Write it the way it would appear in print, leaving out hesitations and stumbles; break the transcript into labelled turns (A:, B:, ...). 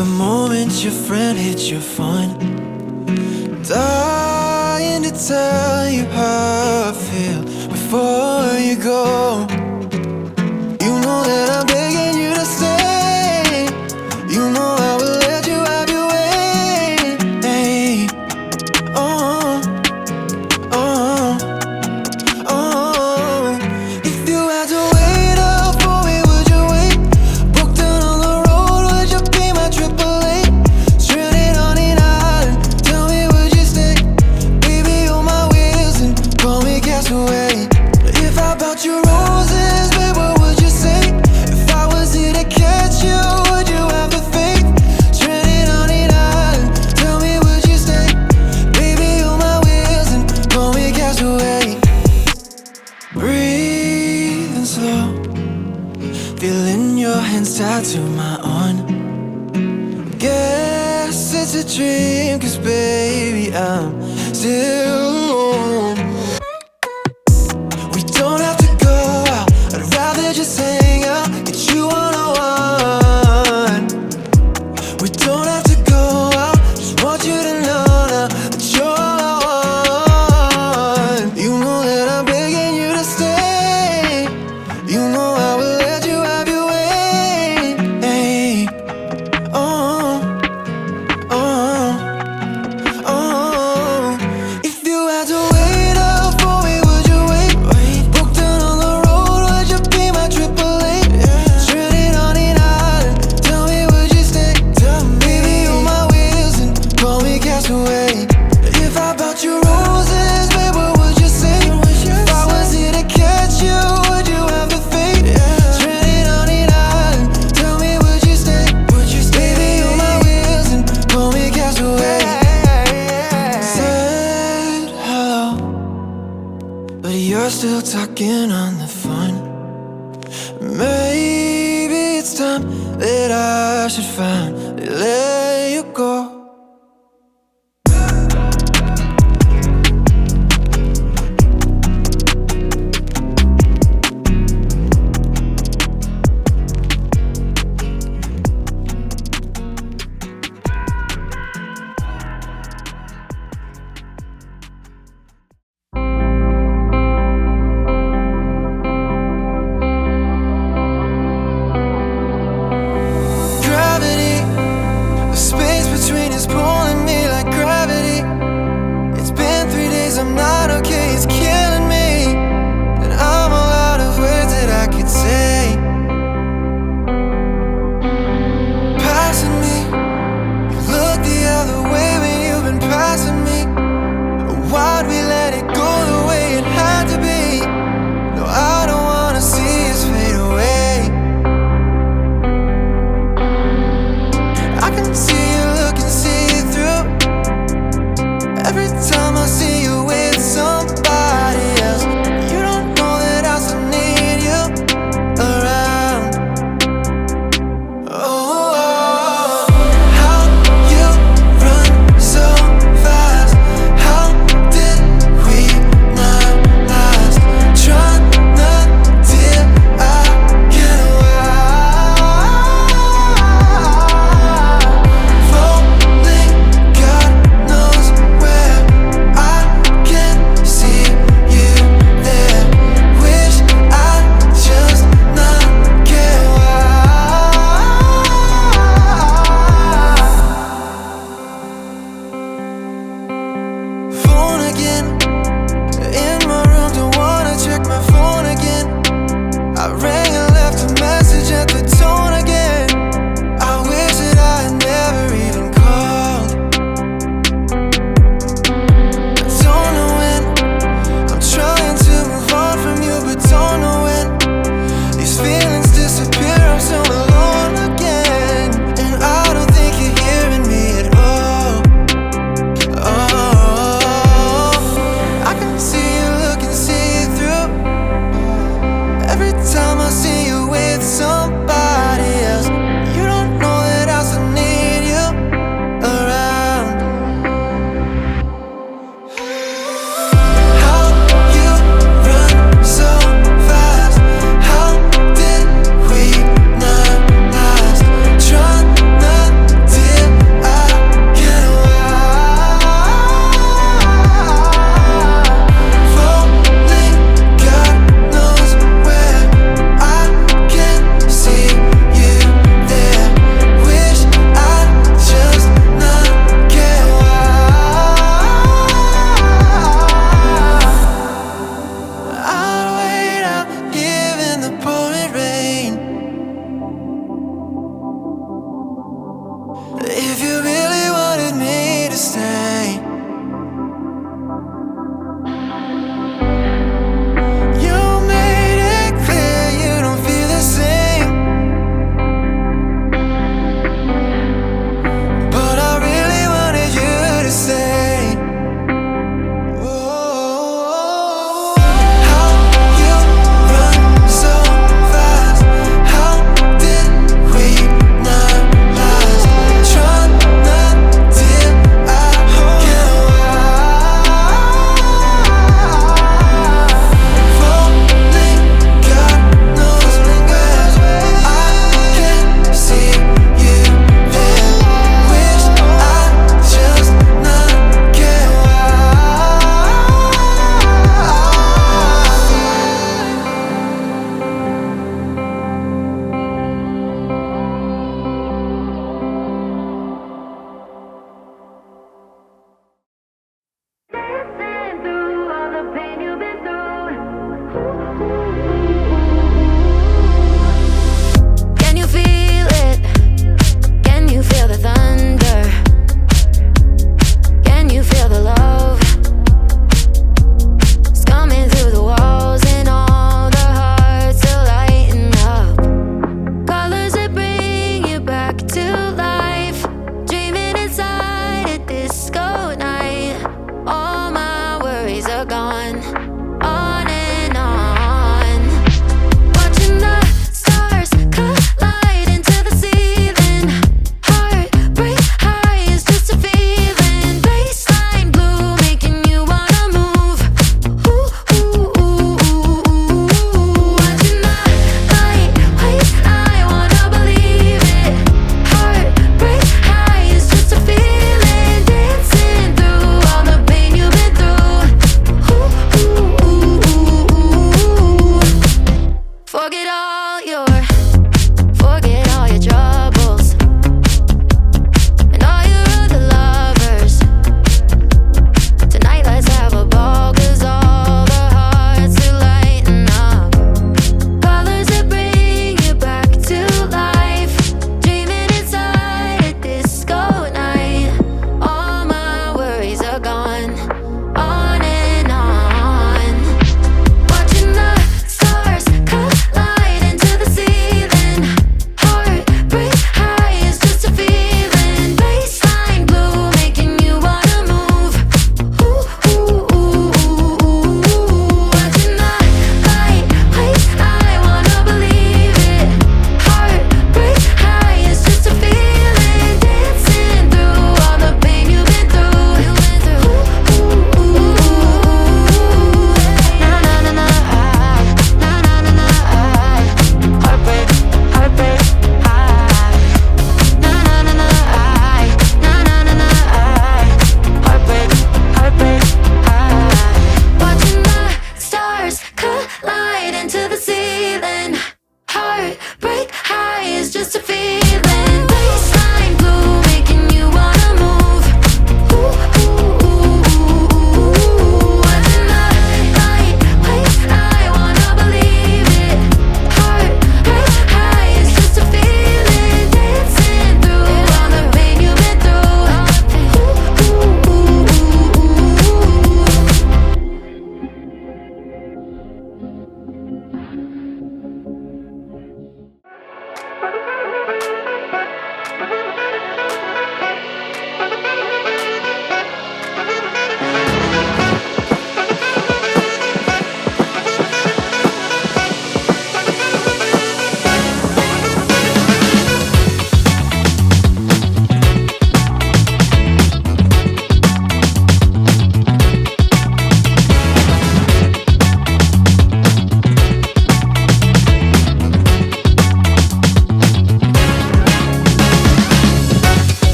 A: The moment your friend hits your phone, dying to tell you how I feel before you go. You know that I'm begging you to stay. You know I will let you have your way. Hey. Oh, oh, oh. If you had to wait up for me, would you wait? Broke down on the road, would you be my AAA? Stranded on an island, tell me would you stay? Baby, on my wheels and call me castaway. If I bought you roses, babe, what would you say? If I was here to catch you, would you have the faith? Stranded on an island, tell me would you stay? Baby, on my wheels and call me castaway. Breathing slow, feeling your hands tied to my own. Guess it's a dream, 'cause baby, I'm still alone. We don't have to go out, I'd rather just hang out, get you one-on-one. We don't have to go out, just want you to know now that you're all I want. You know that I'm begging you to stay. You know I will let you have your way. Hey. Oh, oh, oh. If you had to wait up for me, would you wait? Broke down on the road, would you be my AAA? Stranded on an island, tell me would you stay? Baby, on my wheels and call me castaway. If I bought you roses, babe, what would you say? If I was here to catch you, would you have the faith? Stranded on an island, tell me would you stay? Baby, on my wheels and call me castaway. Said hello, but you're still talking on the phone. Maybe it's time that I should finally let